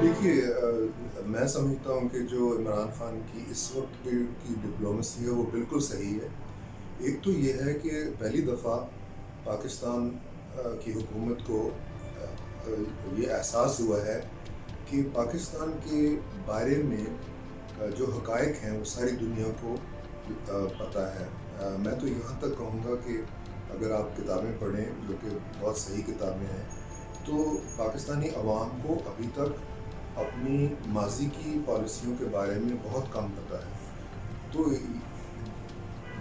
देखिए मैं समझता हूँ कि जो इमरान खान की इस वक्त की डिप्लोमेसी है वो बिल्कुल सही है। एक तो ये है कि पहली दफ़ा पाकिस्तान की हुकूमत को ये एहसास हुआ है कि पाकिस्तान के बारे में जो हक़ाइक़ हैं वो सारी दुनिया को पता है। मैं तो यहाँ तक कहूँगा कि अगर आप किताबें पढ़ें जो कि बहुत सही किताबें हैं, तो पाकिस्तानी अवाम को अभी तक अपनी माज़ी की पॉलिसियों के बारे में बहुत कम पता है। तो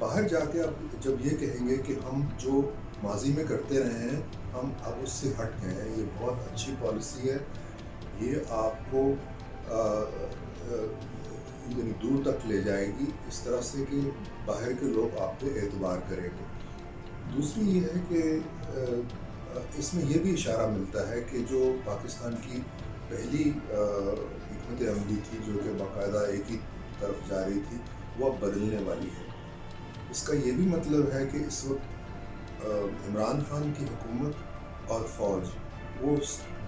बाहर जाके आप जब ये कहेंगे कि हम जो माज़ी में करते रहे हैं, हम अब उससे हट गए हैं, ये बहुत अच्छी पॉलिसी है, ये आपको यानी दूर तक ले जाएगी, इस तरह से कि बाहर के लोग आप पे एतबार करेंगे। दूसरी ये है कि इसमें ये भी इशारा मिलता है कि जो पाकिस्तान की पहली हिकमत अमली थी, जो कि बाकायदा एक ही तरफ जा रही थी, वो अब बदलने वाली है। इसका ये भी मतलब है कि इस वक्त इमरान खान की हुकूमत और फ़ौज वो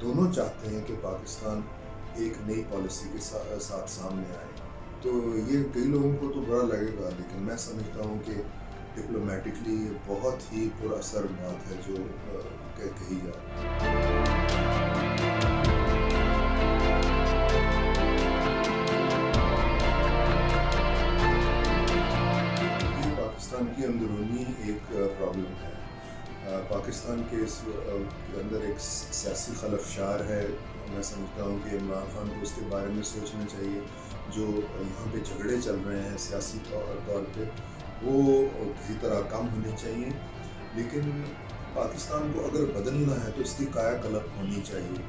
दोनों चाहते हैं कि पाकिस्तान एक नई पॉलिसी के साथ सामने आए। तो ये कई लोगों को तो बुरा लगेगा, लेकिन मैं समझता हूँ कि डिप्लोमेटिकली ये बहुत ही पुरअसर बात है जो कही जा रही है। ये पाकिस्तान की अंदरूनी एक प्रॉब्लम है। पाकिस्तान के के अंदर एक सियासी खलफशार है। मैं समझता हूँ कि इमरान खान को उसके बारे में सोचना चाहिए। जो यहाँ पे झगड़े चल रहे हैं सियासी तौर पे, वो किसी तरह कम होने चाहिए। लेकिन पाकिस्तान को अगर बदलना है तो इसकी कायाकल्प होनी चाहिए।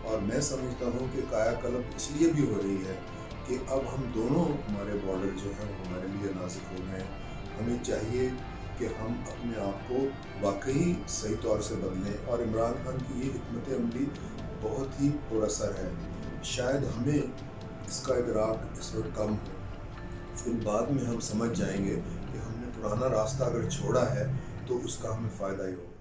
और मैं समझता हूँ कि कायाकल्प इसलिए भी हो रही है कि अब हम दोनों हमारे बॉर्डर जो हैं वो हमारे लिए नाजुक हो गए हैं। हमें चाहिए कि हम अपने आप को वाकई सही तौर से बदलें, और इमरान खान की ये हिकमत अमली बहुत ही पुरअसर है। शायद हमें इसका इदराक इस वक्त कम हो, फिर बाद में हम समझ जाएंगे कि हमने पुराना रास्ता अगर छोड़ा है तो उसका हमें फ़ायदा ही होगा।